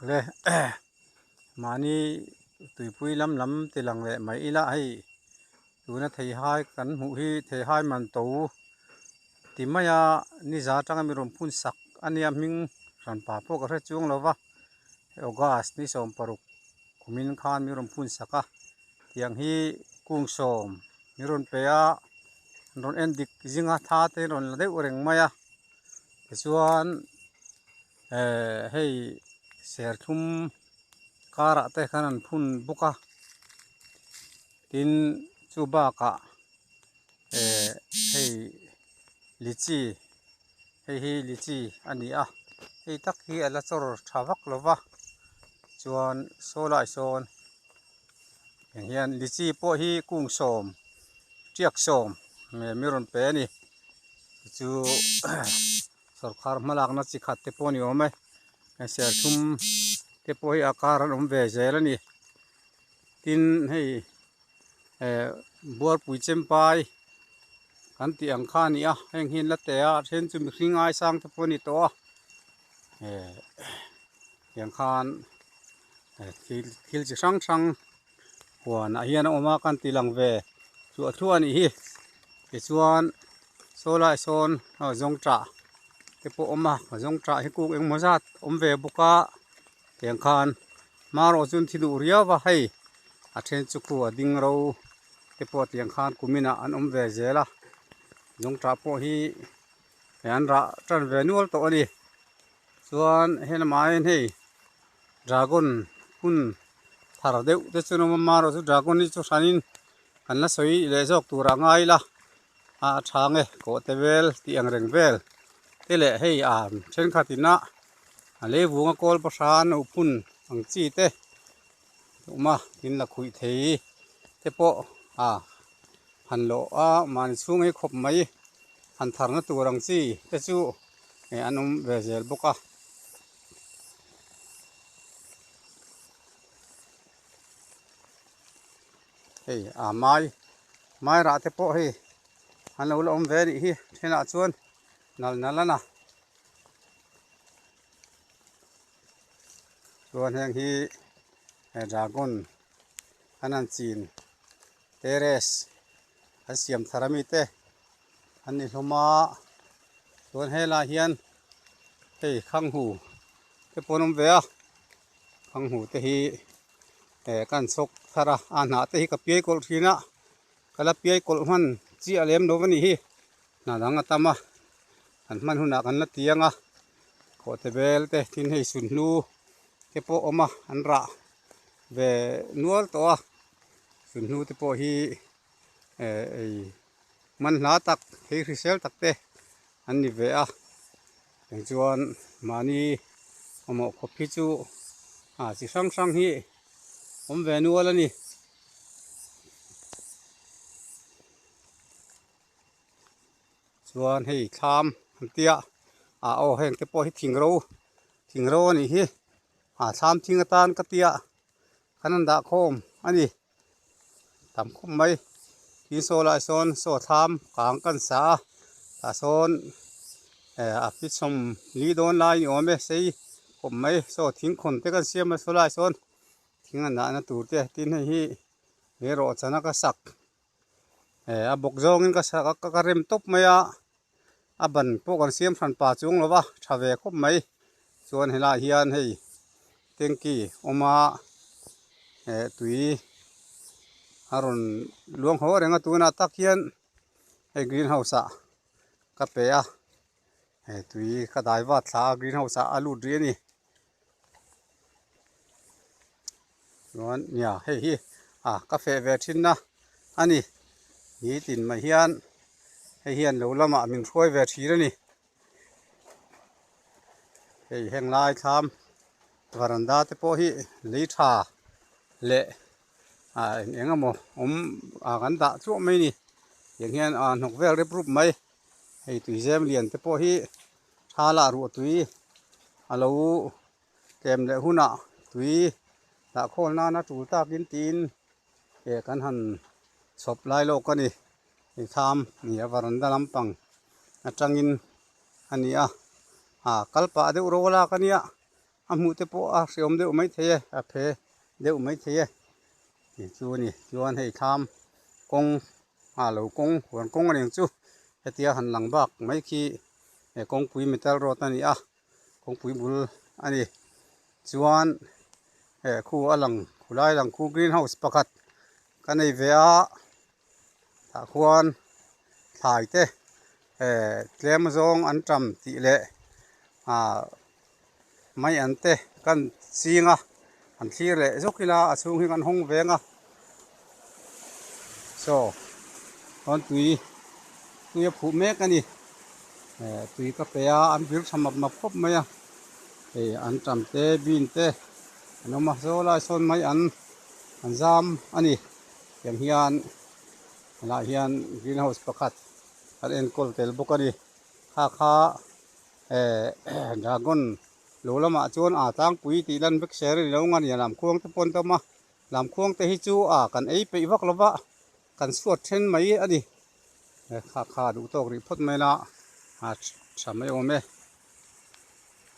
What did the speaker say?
le mani tuipui lam tilang le mai ila hei tuna thei hai kan mu hi thei hai man to timaya ni za tanga mi rom phun sak ania ming ran pa po ka re chung lova ogas ni som paruk kumin khan mi rom phun saka tiang hi kung som mi ron pe a ron endik zinga tha te ron la deuh reng maya chuan hei serthum kara te khanan phun buka tin chu baka hei lichi hei lichi ani a hei tak hi ala chor thawak lova chuan solai sawn hian lichi po hi kung som tiak som me miron pe ni chu sarkar malak na chi khat te poni ome serthum te po hi akaran om ve zel ani tin hei buar pui chempai kan ti ang kha ni a heng hin la te a then chu mi hringai sang te poni to a yang khan thil chi sang huan a hian oma kan ti lang ve chu a thu ani hi ti chuan solai sawn zong tra te po oma zong tra hi kung eng mozat om ve buka yang khan maro chun thidu riawa hei a then chu ku a ding ro te po tiang khan kumina an om ve zela zong tra po hi an ra tran ve nual to ani chuan hen mai hei dragon hun thar deuh te chu no maro chu dragon ni chu sanin kan la soi le jok tura ngai la a thange ko te vel ti ang reng vel te le hei then khatina a le wunga kol pasan upun ang chi te uma tin la khui thei te po han lo a man chung hi khop mai han thar na turang chi te chu anum ve zel boka hei mai ra te po hi han lo om ve ni hi thena chuan nal lana chuan heng hi dragon anan chin teres an siam tharami te an ni hloma chuan hela hian hei khang hu te ponom ve a khang hu te hi kan chok thara na te hi ka piai kol thina kala piai kol man chi alem do wani hi na dang atama an man huna kan la tianga ko te bel te tin hei sun hlu te po oma an ra ve nual to a sun hlu te po hi man hla tak hei risel tak te an ni ve a chuan mani omo khopi chu chi sang hi om ve nual ani chuan hei thlam tia o heng te po hi thingro ani hi thlam thinga tan ka tia kanan da khom ani tam khom mai tin solai sawn so tham kang kan sa ta sawn a pit som li don lai ni ome sei khom mai so thing khon te kan siam solai sawn thinga na tur te tin hi le ro chana ka sak a bok zong in ka sak ka rem top maya a ban po kan siam thran pa chung lova thave khop mai chuan hela hian hei tengki oma tui aron luang ho renga tuna tak hian hei greenhouse a ka pe a tui ka dai wa thla greenhouse a alu ri ani chuan nia hei hi ka fe ve thin na ani hi tin ma hian hei hian lo lama min throi ve thir ani hei heng lai thlam varanda te po hi lei tha le engemaw kan dah chu mai ni yang hian nok vel rep rup mai hei tui zem lian te po hi thala ru tui alo kem le huna tui da khol na tul ta kin tin kan han chop lai lo ka ni tham ni varanda lampang atangin ani kalpa de urola ka nia mu te po a siom deuh mai the a phe deuh mai the ni chu ni chuan hei tham kong a lo kong huan kong ani chu hetia han lang bak mai khi kong pui metal rod ani a kong pui bul ani chuan khu alang khulai lang khu greenhouse pakhat kan ei ve a ta khuan thlai te tlem zawng an tam tih le mai an te kan chinga an thlir le zokila a chung hi kan hong venga so on tui a phu mek ani tui ka pe a an vir thamap ma phop mai a an tam te bin te anoma zola son mai an zam ani yang hian la hian greenhouse pakhat an en kol tel bawk ani kha dragon lo lama chuan tlang pui ti lan vek ser ni lo ngani lam khuang te pon tama lam khuang te hi chu kan ei pe vak lova kan suat then mai ani kha du tok ri phot mai la thamai ome